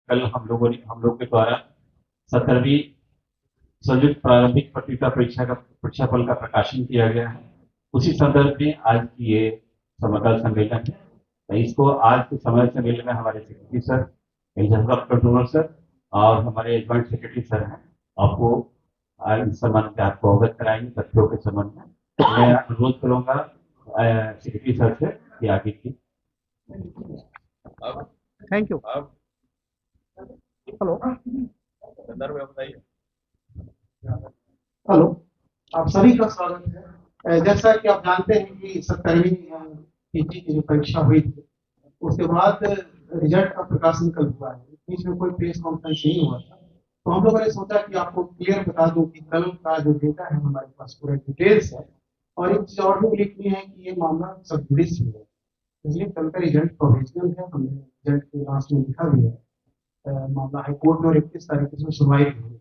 कल हम लोग के द्वारा 17वीं संयुक्त प्रारंभिक पत्रिका परीक्षा का परीक्षाफल का प्रकाशन किया गया है। उसी संदर्भ में आज की ये समकाल सम्मेलन है। तो इसको आज के समय सम्मेलन में हमारे secretary sir, exam controller sir और हमारे ज्वाइंट सेक्रेटरी सर हैं, आपको आज इस संबंध में आपको अवगत कराएंगे तथ्यों के संबंध में। मैं अनुरोध करूंगा सेक्रेटरी सर से कि आगे की। Thank you. हेलो संदर्भ में बताइए। हेलो, आप सभी का स्वागत है। जैसा कि आप जानते हैं कि 17वीं पीटी की जो परीक्षा हुई थी उसके बाद रिजल्ट का प्रकाशन कल हुआ है। बीच में कोई प्रेस कॉन्फ्रेंस नहीं हुआ था, तो हम लोगों ने सोचा कि आपको क्लियर बता दूं कि कल का जो डेटा है हमारे पास पूरा डिटेल्स है। और एक चीज और भी लिखनी है कि ये मामला सब जुडिस में है, इसलिए कल का रिजल्ट प्रोविजनल है। हमने रिजल्ट के लास्ट में लिखा भी है। मामला हाईकोर्ट में और 21 तारीख को सुनवाई भी हुई।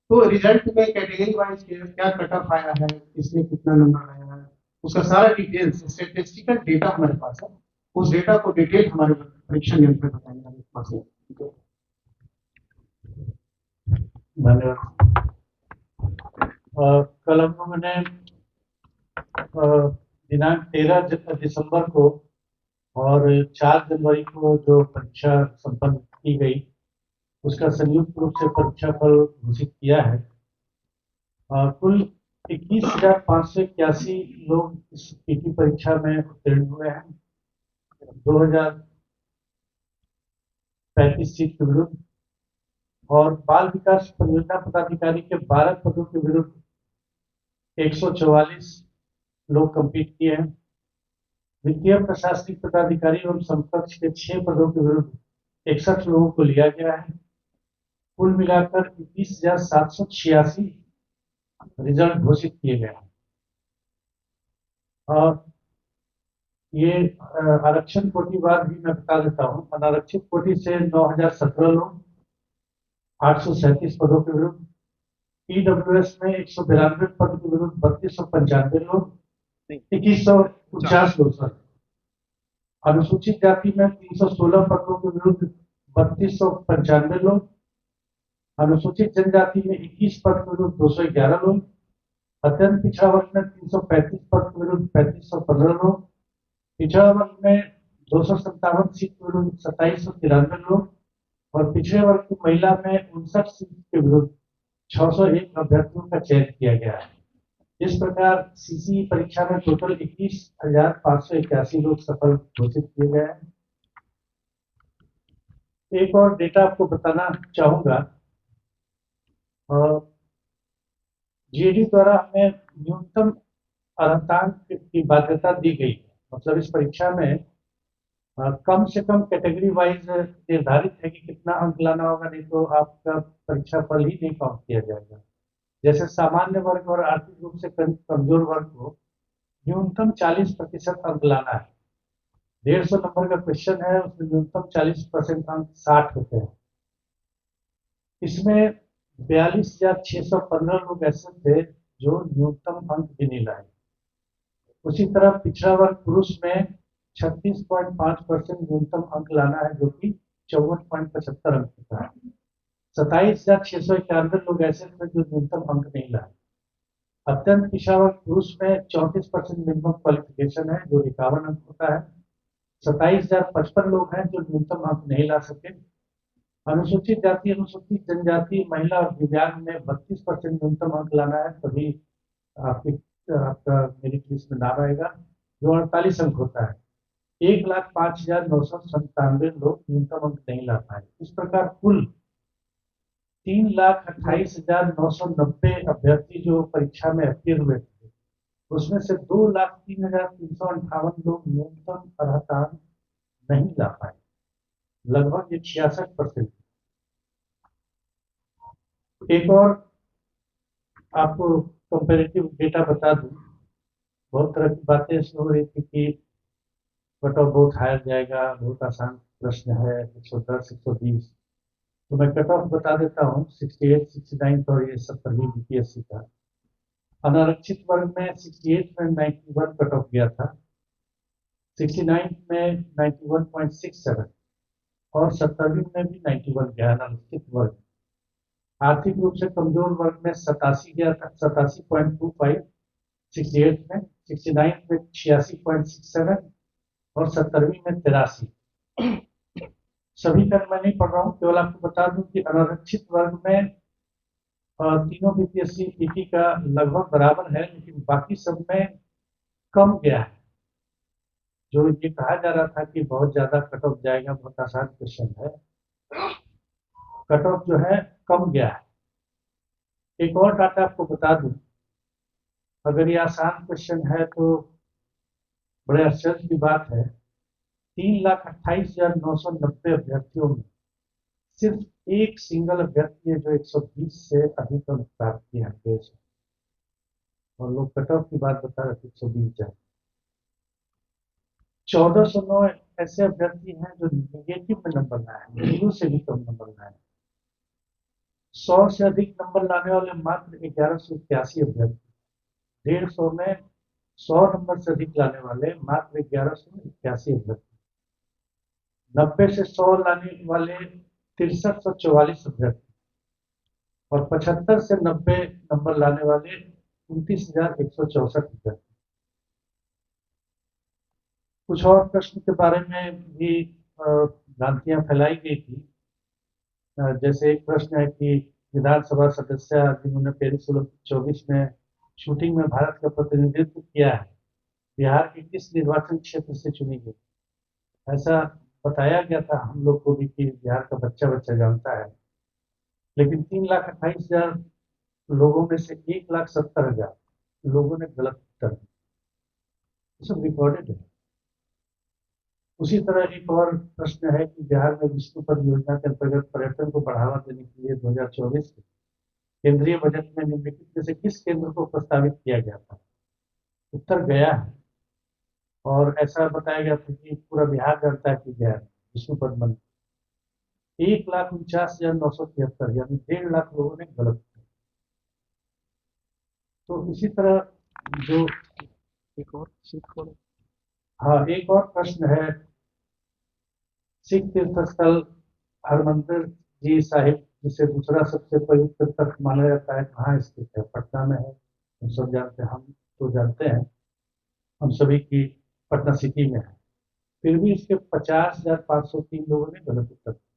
तो रिजल्ट में कैटेगरी वाइज क्या कट ऑफ आया है, किसने कितना नंबर आया है, उसका सारा डिटेल्स स्टेटिस्टिकल डेटा हमारे पास है। उस डेटा को डिटेल हमारे परीक्षा नियंत्रक बताएंगे। धन्यवाद। कल हम लोगों ने दिनांक 13 दिसंबर को और 4 जनवरी को जो परीक्षा संपन्न की गई उसका संयुक्त रूप से परीक्षा फल घोषित किया है। कुल 21,581 लोग इस पीटी परीक्षा में उत्तीर्ण हुए हैं। 2,035 सीट के विरुद्ध और बाल विकास परियोजना पदाधिकारी के 12 पदों के विरुद्ध 144 लोग कंपीट किए हैं। वित्तीय प्रशासनिक पदाधिकारी एवं समकक्ष के 6 पदों के विरुद्ध 61 लोगों को लिया गया है। कुल मिलाकर 21,786 रिजल्ट घोषित किए गए हैं। और ये आरक्षण कोटिवार भी मैं बता देता हूँ। अनारक्षित कोटि से 9,017 लोग 837 पदों के विरुद्ध, ईडब्ल्यूएस में 192 पद के विरुद्ध 3295 लोग, 2149 लोग सर। अनुसूचित जाति में 316 पदों के विरुद्ध 3295 लोग, अनुसूचित जनजाति में 21 पद के विरुद्ध 211 लोग, अत्यंत पिछड़ा वर्ग में 335 पद के विरुद्ध 3515 लोग, पिछड़ा वर्ग में 257 सीट के विरुद्ध 2793 लोग और पिछड़े वर्ग की महिला में 59 सीट के विरुद्ध 601 अभ्यर्थियों का चयन किया गया है। इस प्रकार सीसी परीक्षा में टोटल 21,581 लोग सफल घोषित किए गए हैं। एक और डेटा आपको बताना चाहूंगा। जीएडी द्वारा हमें न्यूनतम अर्हतांक की बाध्यता दी गई है। मतलब इस परीक्षा में कम से कम कैटेगरी वाइज निर्धारित है कि कितना अंक लाना होगा, नहीं तो आपका परीक्षा फल ही नहीं काउंट किया जाएगा। जैसे सामान्य वर्ग और आर्थिक रूप से कमजोर वर्ग को न्यूनतम 40% अंक लाना है। 150 नंबर का क्वेश्चन है, उसमें न्यूनतम 40% अंक 60 होते हैं। इसमें 42,615 लोग ऐसे थे जो न्यूनतम अंक भी नहीं लाए। उसी तरह पिछड़ा वर्ग पुरुष में 36.5% न्यूनतम अंक लाना है, जो कि 54.75 अंक होता है। 27,691 लोग ऐसे थे जो न्यूनतम अंक नहीं लाए। अत्यंत पिछड़ा वर्ग पुरुष में 34% मिनिमम क्वालिफिकेशन है, जो 51 अंक होता है। 27,055 लोग हैं जो न्यूनतम अंक नहीं ला सके। अनुसूचित जाति, अनुसूचित जनजाति, महिला और दिव्यांग में 32% न्यूनतम अंक लाना है, तभी आपका मेरिट लिस्ट में नाम आएगा, जो 48 अंक होता है। 1,05,997 लोग न्यूनतम अंक नहीं ला पाए। इस प्रकार कुल 3,28,990 अभ्यर्थी जो परीक्षा में अपीयर हुए थे, उसमें से 2,03,358 लोग न्यूनतम अर्हतांक नहीं ला पाए, लगभग 66%। एक और आपको कंपेरेटिव डेटा बता दूं। बहुत तरह की बातें इसमें हो रही थी कि कट ऑफ बहुत हायर जाएगा, बहुत आसान प्रश्न है, 110 120। तो मैं कट ऑफ बता देता हूँ। 68 69 और ये 70वीं बीपीएससी का। अनारक्षित वर्ग में 68 में 91 कट ऑफ गया था, 69 में 91.67, और 17वीं में भी 91 गया अनारक्षित वर्ग। आर्थिक रूप से कमजोर वर्ग में 87 गया था, 87.25, 68 में, 69 में 86.67 और 17वीं में 83। सभी का मैं नहीं पढ़ रहा हूँ, केवल आपको बता दूं कि अनारक्षित वर्ग में तीनों बीपीएससी पीटी का लगभग बराबर है, लेकिन बाकी सब में कम गया है। जो ये कहा जा रहा था कि बहुत ज्यादा कट ऑफ जाएगा, बहुत आसान क्वेश्चन है, कट ऑफ जो है कम गया है। एक और डाटा आपको बता दूं, अगर ये आसान क्वेश्चन है तो बड़े आश्चर्य की बात है, 3,28,990 अभ्यर्थियों में सिर्फ एक सिंगल अभ्यर्थी है जो 120 से अधिक अंक प्राप्त किया है, और लोग कट ऑफ की बात बता रहे थे 120 जाए। 1409 ऐसे अभ्यर्थी हैं जो निगेटिव में नंबर लाए हैं, 0 से भी कम नंबर लाए हैं। 100 से अधिक नंबर लाने वाले मात्र 1181 अभ्यर्थी, 150 में 100 नंबर से अधिक लाने वाले मात्र 1181 अभ्यर्थी, 90 से 100 लाने वाले 6344 अभ्यर्थी, और 75 से 90 नंबर लाने वाले 29,164 अभ्यर्थी। कुछ और प्रश्न के बारे में भी भ्रांतियां फैलाई गई थी। जैसे एक प्रश्न है कि विधानसभा सदस्य जिन्होंने पेरिस ओलंपिक 24 में शूटिंग में भारत का प्रतिनिधित्व किया है, बिहार के किस निर्वाचन क्षेत्र से चुनी गई? ऐसा बताया गया था हम लोग को भी कि बिहार का बच्चा बच्चा जानता है, लेकिन 3,28,000 लोगों में से 1,70,000 लोगों ने गलत उत्तर दिया। सब रिकॉर्डेड है। उसी तरह एक और प्रश्न है कि बिहार में विष्णु पद योजना के अंतर्गत पर्यटन को बढ़ावा देने के लिए 2024 के केंद्रीय बजट में निम्नलिखित में से किस केंद्र को प्रस्तावित किया गया था? उत्तर गया है, और ऐसा बताया गया था कि पूरा बिहार जानता है कि गया है विष्णु पद बन। 1,49,973 यानी 1.5 लाख लोगों ने गलत किया। तो इसी तरह जो एक और हाँ, एक और प्रश्न है, सिख तीर्थ स्थल हरमंदिर जी साहिब, जिसे दूसरा सबसे पवित्र तख्त माना जाता है, कहाँ स्थित है? पटना में है, हम सब जानते हैं, हम तो जानते हैं, हम सभी की पटना सिटी में है। फिर भी इसके 50,503 लोगों ने गलत उत्तर दिया।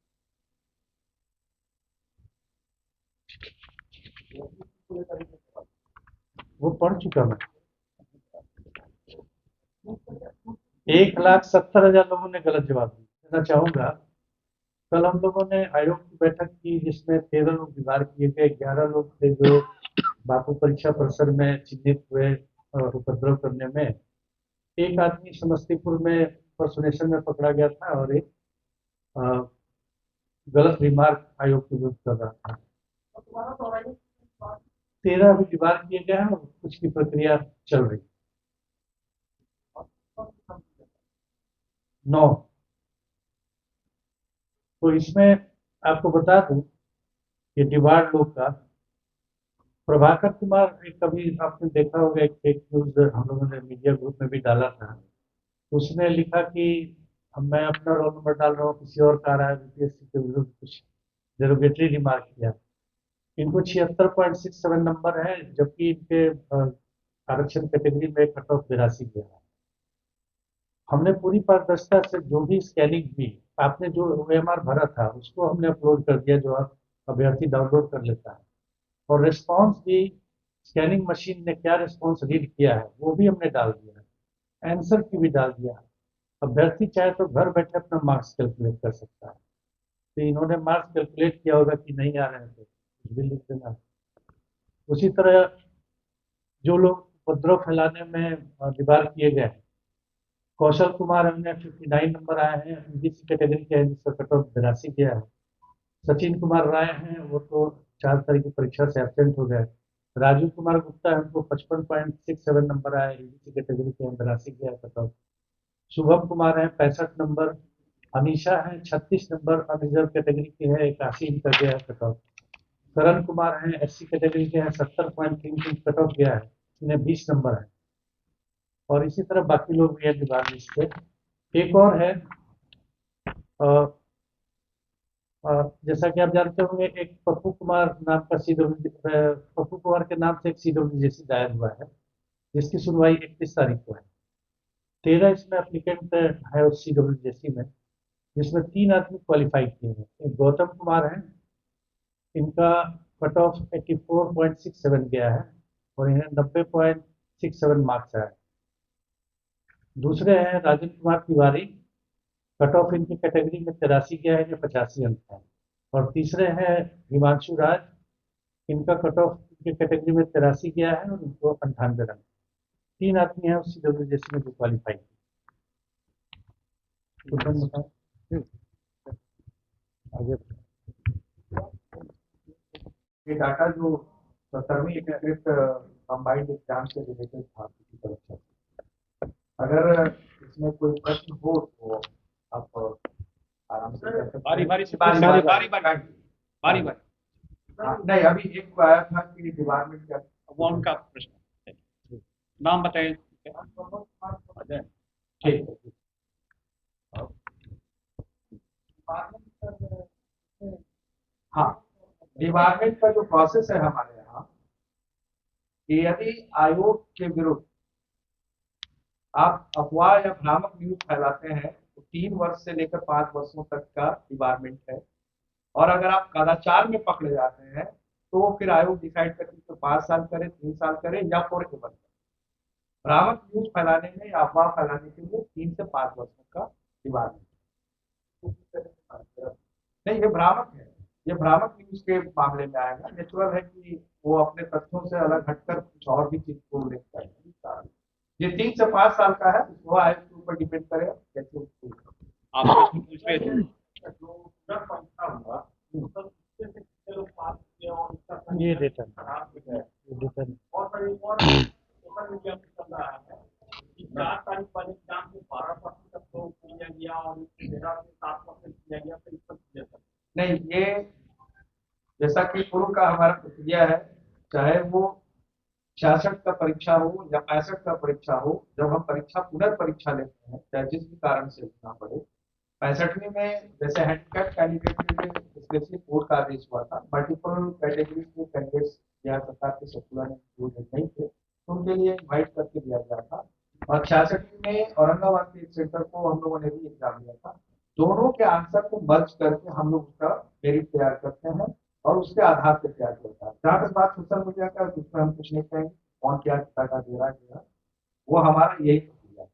वो पढ़ चुका मैं। 1,70,000 लोगों ने गलत जवाब दिया। कहना चाहूंगा, कल हम लोगों ने आयोग की बैठक की जिसमें 13 लोग दीवार किए गए, 11 लोग थे जो बापू परीक्षा परिसर में चिन्हित हुए और उपद्रव करने में। एक आदमी समस्तीपुर में पर्सोनेशन में पकड़ा गया था, और एक गलत रिमार्क आयोग के विरुद्ध कर रहा था। 13 अभी दीवार किए गए हैं और कुछ की प्रक्रिया चल रही। 9। तो इसमें आपको बता दूं कि डिवार्ड लोग का प्रभाकर कुमार, एक कभी आपने देखा होगा एक फेक न्यूज हम लोगों ने मीडिया ग्रुप में भी डाला था, उसने लिखा कि मैं अपना रोल नंबर डाल रहा हूँ, किसी और का रहा है, बीपीएससी के विरुद्ध कुछ डेरोगेटरी रिमार्क किया। इनको 76.67 नंबर है, जबकि इनके आरक्षण कैटेगरी में कट ऑफ 82 गया है। हमने पूरी पारदर्शिता से जो भी स्कैनिंग की, आपने जो OMR भरा था उसको हमने अपलोड कर दिया, जो आप अभ्यर्थी डाउनलोड कर लेता है, और रिस्पॉन्स भी स्कैनिंग मशीन ने क्या रिस्पॉन्स रीड किया है वो भी हमने डाल दिया है, आंसर की भी डाल दिया है। अभ्यर्थी चाहे तो घर बैठे अपना मार्क्स कैलकुलेट कर सकता है। तो इन्होंने मार्क्स कैलकुलेट किया होगा कि नहीं आ रहे हैं तो कुछ भी लिख देना। उसी तरह जो लोग उपद्रव फैलाने में दीवार किए गए, कौशल कुमार हमने 59 नंबर आए हैं, ओबीसी कैटेगरी के हैं, जिसका कट ऑफ 82 गया है। सचिन कुमार राय हैं, वो तो 4 तारीख की परीक्षा से एब्सेंट हो गए। राजू कुमार गुप्ता है, उनको 55.67 नंबर आए, ओबीसी कैटेगरी के हैं, 82 गया है कट ऑफ। शुभम कुमार है 65 नंबर, अनीशा है 36 नंबर, अनरिजर्व कैटेगरी के हैं, 81 इनका गया है कट ऑफ। करण कुमार हैं SC कैटेगरी के हैं, 70.33 कट ऑफ गया है, इन्हें 20 नंबर है। और इसी तरह बाकी लोग भी है डिपार्टमेंट से। एक और है जैसा कि आप जानते होंगे, एक पप्पू कुमार नाम का पप्पू कुमार के नाम से एक CWJC दायर हुआ है, जिसकी सुनवाई 31 तारीख को है। 13 इसमें एप्लीकेंट है उस CWJC में, जिसमें 3 आदमी क्वालिफाई किए हैं। एक गौतम कुमार है, इनका कट ऑफ 84.67 गया है और इन्हें 90.67 मार्क्स आया है। दूसरे हैं राजन कुमार तिवारी, कट ऑफ इनकी कैटेगरी में 83 गया है, इन्हें 85 अंक है। और तीसरे हैं हिमांशु राज, इनका कट ऑफ इनकी कैटेगरी में 83 गया है और इनको 98 रन। 3 आदमी हैं उस CWJC में जो क्वालिफाई किए। आगे ये डाटा जो 17वीं एकीकृत कंबाइंड एग्जाम से रिलेटेड था किसी तरह से, अगर इसमें कोई प्रश्न हो तो आप आराम से कर सकते हैं। बारी बारी से बारी हाँ, नहीं अभी एक को आया था कि डिपार्टमेंट क्या वो उनका प्रश्न है। नाम बताइए। ठीक है। हाँ, डिपार्टमेंट का जो प्रोसेस है हमारे यहाँ कि यदि आयोग के विरुद्ध आप अफवाह या भ्रामक न्यूज फैलाते हैं तो 3 वर्ष से लेकर 5 वर्षों तक का डिपार्टमेंट है, और अगर आप कदाचार में पकड़े जाते हैं तो फिर आयोग डिसाइड करती है 5 साल करे, 3 साल करे या फॉर एवर करे। भ्रामक न्यूज फैलाने में या अफवाह फैलाने के लिए 3 से 5 वर्षों का डिपार्टमेंट। नहीं, ये भ्रामक है, ये भ्रामक न्यूज के मामले में आएगा। नेचुरल है कि वो अपने तथ्यों से अलग हटकर कुछ और भी चीज को उल्लेख करेगा। ये 3 से 5 साल का है, वो आयोग के ऊपर डिपेंड करेगा कैसे आप प्रश्न पूछ रहे थे। ये रिटर्न चार तारीख वाले एग्जाम में 12% तक तो किया गया और 13 से 7% किया गया, तो इस पर किया था। नहीं, ये जैसा कि पूर्व का हमारा प्रक्रिया है, चाहे वो 66 का परीक्षा हो या 65 का परीक्षा हो, जब हम पुनर्परीक्षा लेते हैं चाहे जिस भी कारण से लिखना पड़े, 65वीं में जैसे हैंडीकैप कैंडिडेट के लिए स्पेशली कोर्ट का आदेश हुआ था, मल्टीपल कैटेगरीज के कैंडिडेट्स बिहार सरकार के सर्कुलर में नहीं थे, तो उनके लिए इन्वाइट करके दिया गया था। और 66वीं में औरंगाबाद के एक सेंटर को हम लोगों ने भी एग्जाम दिया था। दोनों के आंसर को मर्ज करके हम लोग उसका मेरिट तैयार करते हैं और उसके आधार पर तैयार करता है। जहाँ तक बात सोशल मीडिया का, उसमें हम कुछ नहीं कहेंगे कौन क्या डाटा दे रहा है, वो हमारा यही प्रक्रिया है।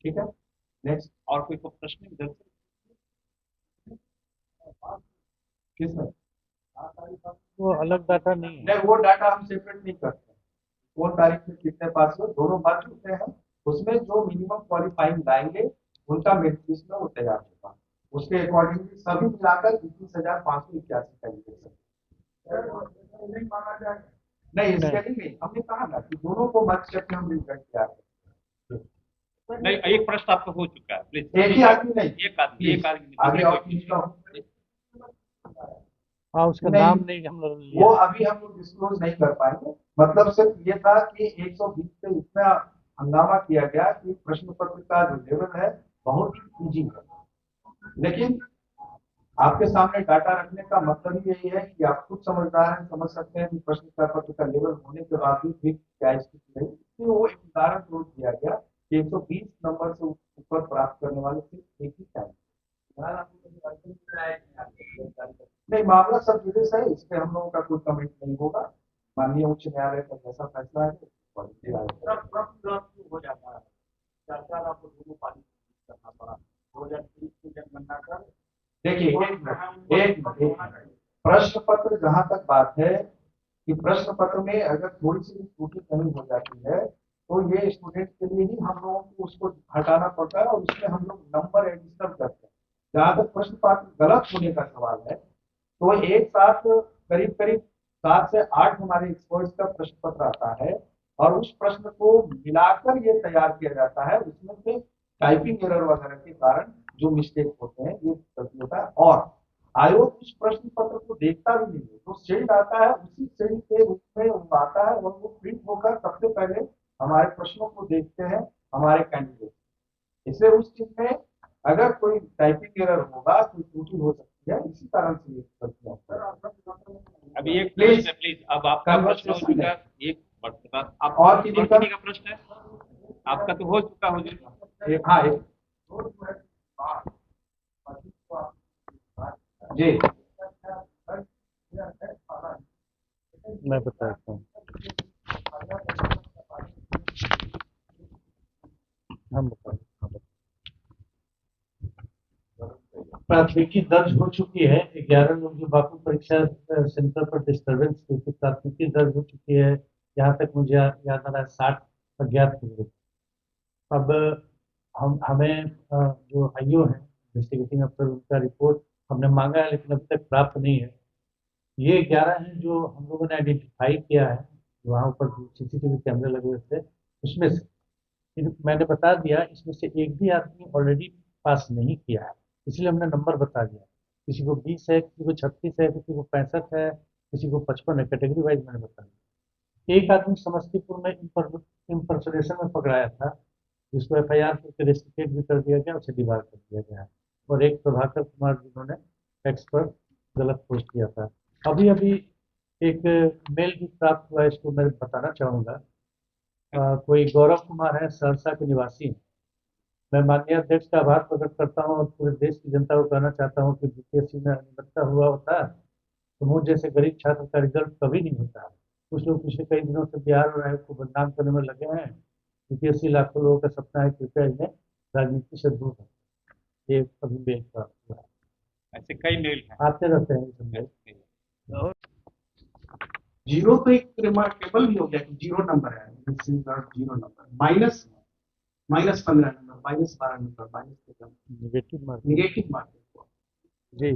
ठीक है, नेक्स्ट। और कोई प्रश्न इधर से? किसमें? वो अलग डाटा नहीं है। नहीं, वो डाटा हम सेपरेट नहीं करते। कौन तारीख में कितने पास हुए दोनों बात होते हैं, उसमें जो मिनिमम क्वालिफाइंग लाएंगे उनका मेरिट लिस्ट में वो तैयार होगा, उसके अकॉर्डिंगली सभी मिलाकर 21,581 कैंडिडेट। नहीं, इसके लिए नहीं, हमने कहा ना कि दोनों को मर्ज करके हम रिजल्ट तैयार करें। नहीं, एक प्रश्न आपका हो चुका है, प्लीज। एक ही आदमी नहीं, एक आदमी आगे और पूछता हूँ। हाँ, उसका नहीं, नाम नहीं हम लोग वो अभी हम लोग डिस्क्लोज नहीं कर पाएंगे। मतलब सिर्फ ये था कि 120 पे इतना हंगामा किया गया कि प्रश्न पत्र का जो लेवल है बहुत ही इजी है। लेकिन आपके सामने डाटा रखने का मतलब ही यही है कि आप खुद समझदार हैं, समझ सकते हैं कि प्रश्न पत्र का लेवल होने के बावजूद भी क्या स्थिति है। इसलिए वो एक उदाहरण जरूर दिया गया कि 120 नंबर से ऊपर प्राप्त करने वाले सिर्फ एक ही चाहिए। नहीं, मामला सब जुडिस है, इस पे हम लोगों का कोई कमेंट नहीं होगा। माननीय उच्च न्यायालय का जैसा फैसला है हो जाता है, सरकार आपको दोनों पाली करना पड़ा 2023 की जनगणना कर। देखिए, एक प्रश्न पत्र, जहां तक बात है कि प्रश्न पत्र में अगर थोड़ी सी त्रुटि कहीं हो जाती है तो ये स्टूडेंट के लिए ही हम लोगों को उसको हटाना पड़ता है और उसमें हम लोग नंबर एडिशनल करते हैं। जहां तक प्रश्न पत्र गलत होने का सवाल है तो एक साथ करीब करीब 7 से 8 हमारे एक्सपर्ट्स का प्रश्न पत्र आता है और उस प्रश्न को मिलाकर ये तैयार किया जाता है। उसमें से टाइपिंग एरर वगैरह के कारण जो मिस्टेक होते हैं ये गलती होता है और आयोग उस प्रश्न पत्र को देखता भी नहीं है। तो शील्ड आता है, उसी शील्ड के रूप में वो आता है और वो प्रिंट होकर सबसे पहले हमारे प्रश्नों को देखते हैं हमारे कैंडिडेट। इसलिए उस चीज में अगर कोई टाइपिंग एरर होगा, कोई त्रुटि हो सकती या इसी कारण से ये गलतियां होती हैं। अभी एक Please. प्रश्न है प्लीज, अब आपका प्रश्न हो Conversation चुका है। है, एक आप और किसी का? का प्रश्न है, आपका तो हो चुका हुजूर। हाँ जी मैं बताता हूँ, हम बताते हैं। प्राथमिकी दर्ज हो चुकी है। 11 लोग जो बापू परीक्षा सेंटर पर डिस्टर्बेंस की थी, प्राथमिकी दर्ज हो चुकी है। यहाँ तक मुझे याद आ रहा है 60 अज्ञात लोग। अब हमें जो आईओ है इन्वेस्टिगेटिंग अफसर, उनका रिपोर्ट हमने मांगा है लेकिन अभी तक प्राप्त नहीं है। ये 11 हैं जो हम लोगों ने आइडेंटिफाई किया है, वहाँ ऊपर सीसीटीवी कैमरे लगे हुए थे। उसमें से मैंने बता दिया, इसमें से एक भी आदमी ऑलरेडी पास नहीं किया है, इसलिए हमने नंबर बता दिया। किसी को 20 है, किसी को 36 है, किसी को 65 है, किसी को 55 है, कैटेगरी वाइज मैंने बता दिया। एक आदमी समस्तीपुर में इम्पर्सोनेशन में पकड़ाया था, जिसको एफआईआर करके रेस्ट्रिकेट भी कर दिया गया, उसे डिबार कर दिया गया है। और एक प्रभाकर कुमार जिन्होंने टैक्स पर गलत पोस्ट किया था। अभी अभी एक मेल भी प्राप्त हुआ है, इसको मैं बताना चाहूँगा। कोई गौरव कुमार है, सहरसा के निवासी हैं। मैं माननीय अध्यक्ष का आभार प्रकट करता हूँ और पूरे देश की जनता को कहना चाहता हूँ कि बीपीएससी में अनियमितता हुआ होता है तो मुझ जैसे गरीब छात्र का रिजल्ट कभी नहीं होता है। कुछ लोग पिछले कई दिनों से बिहार और आयोग को बदनाम करने में लगे हैं। बीपीएससी लाखों लोगों का सपना है, कृपया इन्हें राजनीति से दूर रखें। ये अभी मेल प्राप्त हुआ है। ऐसे कई मेल हैं। आते रहते हैं ये सब मेल। जीरो तो एक रिमार्केबल भी हो गया कि जीरो नंबर है, zero number, minus -15 number, -12 number, negative mark negative mark. जी।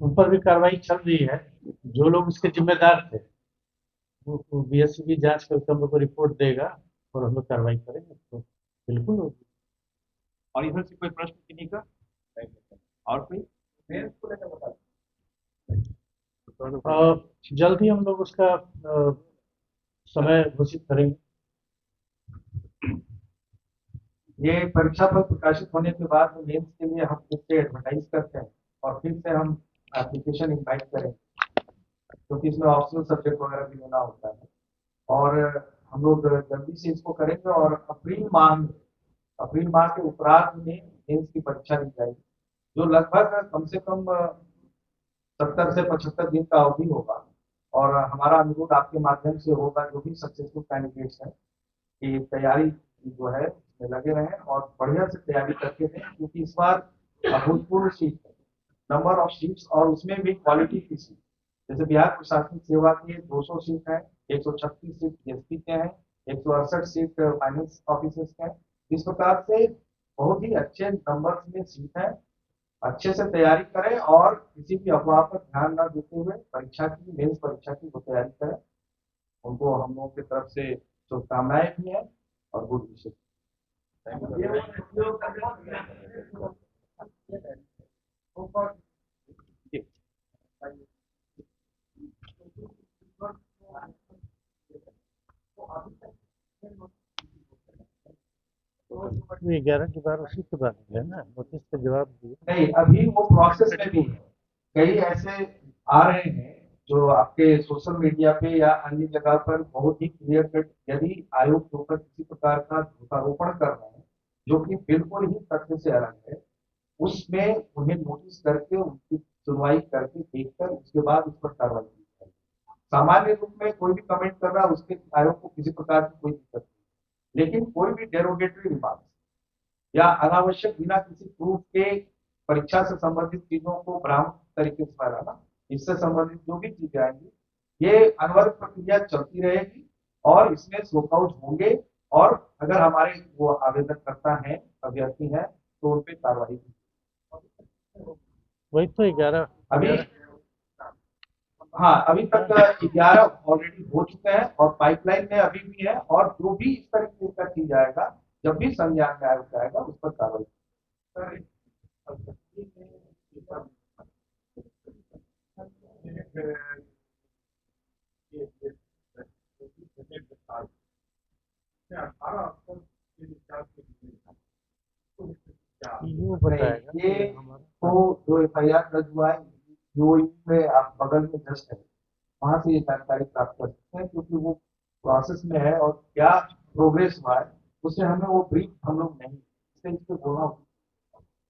उन पर भी कार्रवाई चल रही है। जो लोग इसके जिम्मेदार थे वो बीएससी की जांच करके हम लोग को रिपोर्ट देगा और हम लोग कार्रवाई करेंगे, तो बिल्कुल होगी। और इधर से कोई प्रश्न किन्हीं का और कोई? जल्द ही हम लोग उसका समय घोषित करेंगे। ये परीक्षा फल प्रकाशित होने के बाद मेंस के लिए हम फिर से एडवर्टाइज करते हैं और फिर से हम एप्लीकेशन इनवाइट करें, क्योंकि इसमें ऑप्शनल सब्जेक्ट वगैरह भी लेना होता है। और हम लोग जल्दी से इसको करेंगे और अप्रैल माह के उत्तरार्ध में मेंस की परीक्षा ली जाएगी, जो लगभग कम से कम 70 से 75 दिन का अवधि होगा। और हमारा अनुरोध आपके माध्यम से होगा, जो भी सक्सेसफुल कैंडिडेट्स हैं कि तैयारी जो है उसमें लगे रहें और बढ़िया से तैयारी करके दें, क्योंकि इस बार अभूतपूर्व सीट है, नंबर ऑफ सीट्स, और उसमें भी क्वालिटी की सीट। जैसे बिहार प्रशासनिक सेवा के 200 सीट है, 136 सीट एसपी के हैं, 168 सीट फाइनेंस ऑफिसर्स के हैं। इस प्रकार से बहुत ही अच्छे नंबर में सीट है। अच्छे से तैयारी करें और किसी भी अफवाह पर ध्यान न देते हुए परीक्षा की, मेंस परीक्षा की वो तैयारी करें। उनको हम लोगों की तरफ से शुभकामनाएं भी हैं और गुड विशेष। तो 11 की बार उसी के बाद है ना, नोटिस का जवाब दिए। नहीं, अभी वो प्रोसेस में भी है। कई ऐसे आ रहे हैं जो आपके सोशल मीडिया पे या अन्य जगह पर बहुत ही क्लियर कट यदि आयोग के ऊपर किसी प्रकार का दोषारोपण कर रहे हैं, जो कि बिल्कुल ही तथ्य से अलग है, उसमें उन्हें नोटिस करके उनकी सुनवाई करके देखकर उसके बाद उस पर कार्रवाई की जाएगी। सामान्य रूप में कोई भी कमेंट कर रहा है, उसके आयोग को किसी प्रकार की कोई दिक्कत नहीं, लेकिन कोई भी डेरोगेटरी रिमार्क्स या अनावश्यक बिना किसी प्रूफ के परीक्षा से संबंधित चीजों को भ्रामक तरीके से फैलाना, इससे संबंधित जो भी चीजें आएंगी, ये अनवरत प्रक्रिया चलती रहेगी और इसमें शोकआउट होंगे। और अगर हमारे वो आवेदन करता है, अभ्यर्थी है, तो उन पर कार्रवाई की। वही तो 11 अभी हाँ, अभी तक 11 ऑलरेडी हो चुके हैं और पाइपलाइन में अभी भी है, और जो भी इस तरीके का चीज आएगा, जब भी संज्ञान में आयोग आएगा उस पर कार्रवाई। ये तो जो FIR दर्ज हुआ है जो में आप बगल में जस्ट है वहां से ये जानकारी प्राप्त कर सकते हैं क्योंकि वो प्रोसेस में है और क्या प्रोग्रेस हुआ है उससे हमें वो ब्रीफ हम लोग नहीं इससे इस पे बोलना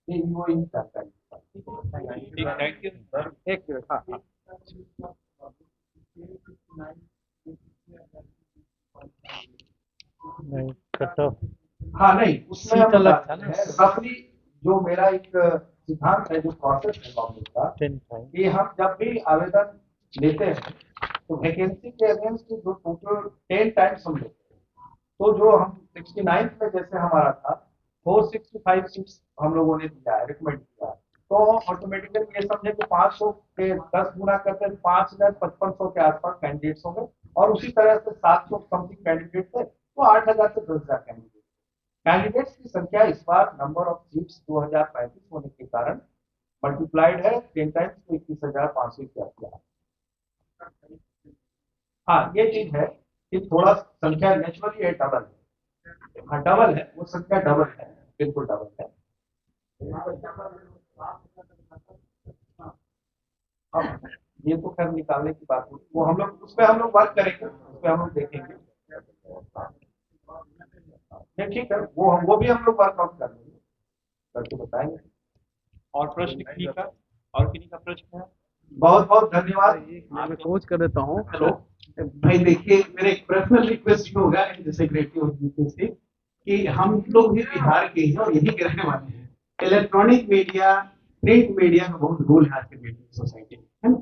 ये वो इन जानकारी थैंक यू सर। एक मिनट हाँ हाँ नहीं कट ऑफ हाँ नहीं उसमें हम सीट अलग था ना। रफली जो मेरा एक सिद्धांत है जो प्रोसेस है गवर्नमेंट का 10 टाइम कि हम जब भी आवेदन लेते हैं तो वैकेंसी के अगेंस्ट जो टोटल 10 टाइम्स हम लेते हैं तो जो हम 69 में जैसे हमारा था 465 सीट्स हम लोगों ने दिया है रिकमेंड किया है तो ऑटोमेटिकली ये समझे कि 500 के 10 गुना करते 5,5500 के आसपास कैंडिडेट्स होंगे और उसी तरह से 700 समथिंग कैंडिडेट थे तो 8,000 से 10,000 कैंडिडेट्स की संख्या इस बार नंबर ऑफ सीट्स 2035 होने के कारण मल्टीप्लाइड है 10 टाइम्स तो 21,500 हाँ ये चीज है कि थोड़ा संख्या नेचुरली है डबल है हाँ डबल है वो संख्या डबल है बिल्कुल डबल है अब ये तो खैर निकालने की बात होगी वो हम लोग उस पर हम लोग वर्क करेंगे उस पर हम लोग देखेंगे नहीं ठीक है वो भी हम लोग वर्कआउट कर लेंगे करके बताएंगे और प्रश्न किन्हीं का और किन्हीं का प्रश्न है? बहुत बहुत धन्यवाद मैं कोच कर देता हूँ। हेलो भाई देखिए मेरा एक पर्सनल रिक्वेस्ट होगा जैसे क्रिएटिव से कि हम लोग भी बिहार के हैं और यही के रहने वाले हैं। इलेक्ट्रॉनिक मीडिया प्रिंट मीडिया का बहुत रोल है आज के मीडिया सोसाइटी में है ना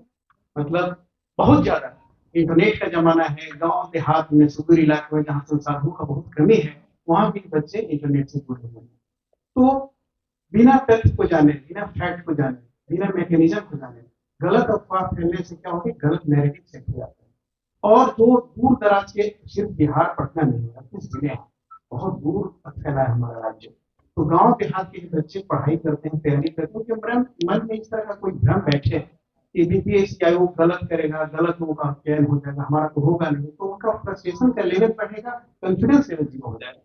मतलब बहुत ज्यादा इंटरनेट का जमाना है गांव देहात में सुदूर इलाके में जहाँ संसाधनों का बहुत कमी है वहां भी बच्चे इंटरनेट से जुड़े हुए हैं तो बिना तथ्य को जाने बिना फैक्ट को जाने बिना मैकेनिज्म को जाने गलत अफवाह फैलने से क्या होगा गलत नैरेटिव सेट हो जाता है और जो दूर दराज के सिर्फ बिहार पटना नहीं है अपने जिले हैं बहुत दूर तक फैला है हमारा राज्य तो गांव देहात के बच्चे पढ़ाई करते हैं तैयारी करते हैं कि मन में इस तरह का कोई भ्रम बैठे कि बीपीएससी आयोग गलत करेगा गलत होगा चयन हो जाएगा हमारा तो होगा नहीं तो उनका फ्रस्ट्रेशन का लेवल बढ़ेगा कॉन्फिडेंस लेवल जीरो हो जाएगा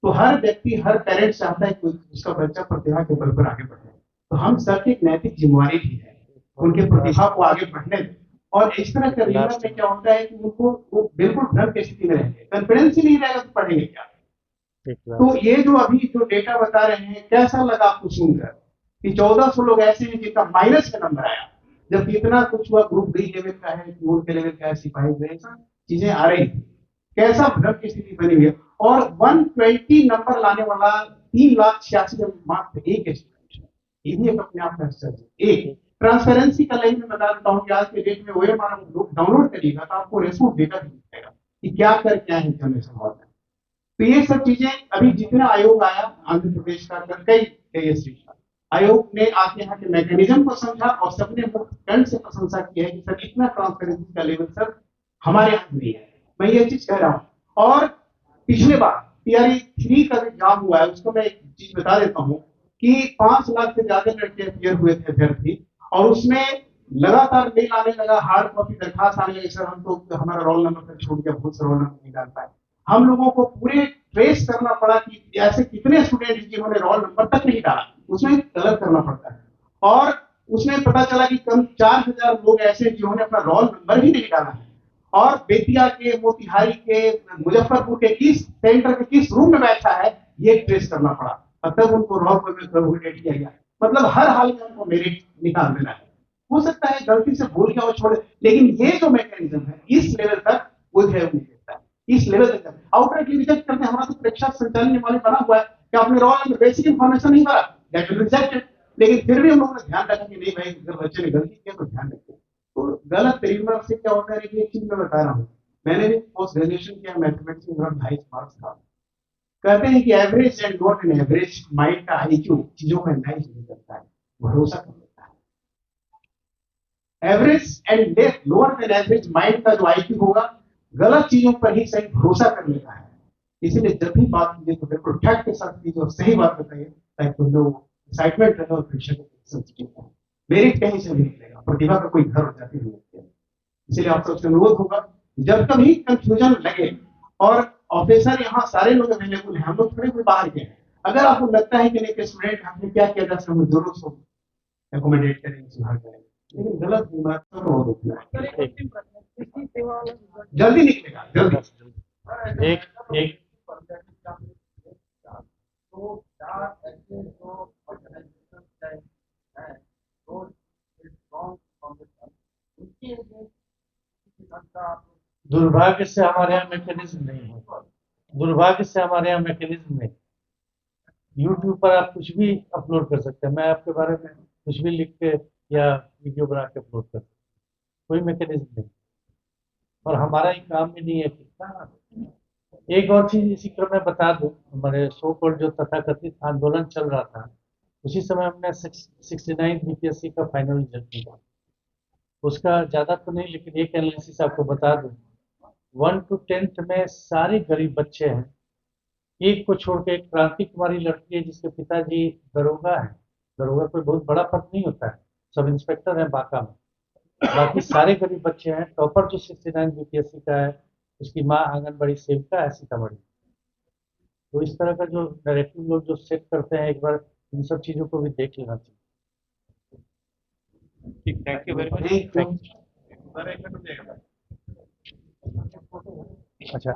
तो हर व्यक्ति हर पेरेंट्स चाहता है कि उसका बच्चा प्रतिभा के बल पर आगे बढ़े तो हम सबकी एक नैतिक जिम्मेवारी भी है उनके प्रतिभा को आगे बढ़ने दें और इस तरह का रिवर में क्या होता है कि उनको वो बिल्कुल भ्रम की स्थिति में रहेंगे कॉन्फिडेंस ही नहीं रहेगा तो पढ़ेंगे क्या तो ये जो अभी जो डेटा बता रहे हैं कैसा लगा आपको सुनकर कि 1400 लोग ऐसे हैं जिनका माइनस का नंबर आया जबकि इतना कुछ हुआ ग्रुप डी लेवल का है बोर्ड के लेवल का है सिपाही का ऐसा चीजें आ रही थी कैसा भ्रम की स्थिति बनी हुई है और 120 नंबर लाने वाला 3,86,000 मात्र एक स्टूडेंट है ये भी एक अपने आप में आश्चर्य एक ट्रांसपेरेंसी का लाइन में बता देता हूँ कि आज के डेट में OMR डाउनलोड करिएगा तो आपको रेसो डेटा भी मिलेगा कि क्या कर क्या है जनरेशन हॉल में तो ये सब चीजें अभी जितना आयोग आया आंध्र प्रदेश का कई स्टेट आयोग ने आके यहाँ के मैकेनिज्म को समझा और सबने कंठ से प्रशंसा की है कि सर इतना ट्रांसपेरेंसी का लेवल सर हमारे यहाँ नहीं है मैं ये चीज कह रहा हूँ और पिछले बार PRE 3 का एग्जाम हुआ है उसको मैं एक चीज बता देता हूँ कि 5 लाख से ज्यादा लड़के अपियर हुए थे अभ्यर्थी और उसमें लगातार मेल आने लगा हार्ड कॉपी दरखास्त आने लगी सर हम तो हमारा रोल नंबर छूट गया बहुत से रोल नंबर नहीं डाल पाए हम लोगों को पूरे ट्रेस करना पड़ा कि ऐसे कितने स्टूडेंट जिन्होंने रोल नंबर तक नहीं डाला उसमें गलत करना पड़ता है और उसमें पता चला कि कम 4,000 लोग ऐसे जिन्होंने अपना रोल नंबर ही नहीं डाला है और बेतिया के मोतिहारी के मुजफ्फरपुर के किस सेंटर के किस रूम में बैठा है ये ट्रेस करना पड़ा और तब उनको रोल नंबर वैलिडेट किया गया मतलब हर हाल में उनको मेरिट निकाल देना है हो सकता है गलती से भूल गया और छोड़े लेकिन ये जो मैकेनिज्म है इस लेवल तक वो नहीं देता है इस लेवल तक आउटराइटली रिजेक्ट करते हमारा तो परीक्षा संचालन नियमावली बना हुआ है कि आपने रोल नंबर बेसिक इन्फॉर्मेशन नहीं भरा दैट विल रिजेक्टेड लेकिन फिर भी हम लोगों ने ध्यान रखा कि नहीं भाई अगर बच्चे ने गलती किया तो ध्यान रखें तो गलत तरीका से क्या होता है कि एक चीज मैं बता रहा हूँ मैंने भी पोस्ट ग्रेजुएशन किया मैथमेटिक्स में मेरा 250 मार्क्स था कहते हैं कि average and not an average mind का IQ चीजों का एनालाइज नहीं करता है भरोसा कर लेता है average and lower than average mind का जो IQ होगा गलत चीजों पर ही सही भरोसा कर लेता है इसीलिए जब भी बात कीजिए तो बिल्कुल फैक्ट के साथ कीजिए और सही बात बताइए ताकि लोग एक्साइटमेंट रहे और प्रेशर को मेरिट कहीं से नहीं निकलेगा प्रतिभा का कोई घर हो जाती है इसलिए आप सबसे अनुरोध होगा, जब कभी कंफ्यूजन लगे और ऑफिसर यहाँ सारे लोग अवेलेबल हैं, हम लोग थोड़े कोई बाहर के हैं, अगर आपको लगता है कि नहीं कि स्टूडेंट हमने क्या किया जा सकता है, जरूर सो एकोमोडेट करेंगे, सुधार करेंगे, लेकिन गलत बात तो बहुत होती है। सर, एक अंतिम प्रश्न है, कृषि सेवा वाला रिजल्ट जल्दी निकलेगा, जल्दी। एक तो क्या ऐसे जो ऑर्गेनाइजेशन हैं जो स्ट्रॉन्ग फाउंडेशन उनके लिए दुर्भाग्य से हमारे यहाँ मैकेनिज्म नहीं है, दुर्भाग्य से हमारे यहाँ मैकेनिज्म नहीं। यूट्यूब पर आप कुछ भी अपलोड कर सकते हैं, मैं आपके बारे में कुछ भी लिख के या वीडियो बना के अपलोड कर सकता हूं, कोई मैकेनिज्म नहीं। और हमारा ये काम भी नहीं है कि एक और चीज इसी क्रम में बता दूं, हमारे सो कॉल्ड जो तथाकथित आंदोलन चल रहा था, उसी समय हमने 69 बीपीएससी का फाइनल रिजल्ट निकाला। उसका ज्यादा तो नहीं, लेकिन एक एनालिसिस आपको बता दूं, 1 to 10th में सारे गरीब बच्चे हैं, एक को छोड़ के एक क्रांति कुमारी लड़की है जिसके पिताजी दरोगा है। दरोगा कोई बहुत बड़ा पद नहीं होता है, सब इंस्पेक्टर है बांका में। बाकी सारे गरीब बच्चे हैं। टॉपर जो 69 बीपीएससी का है, उसकी माँ आंगनबाड़ी सेविका है सीतामढ़ी। तो इस तरह का जो डायरेक्टिव लोग जो सेट करते हैं, एक बार इन सब चीजों को भी देख लेना चाहिए। Thank you very much. अच्छा।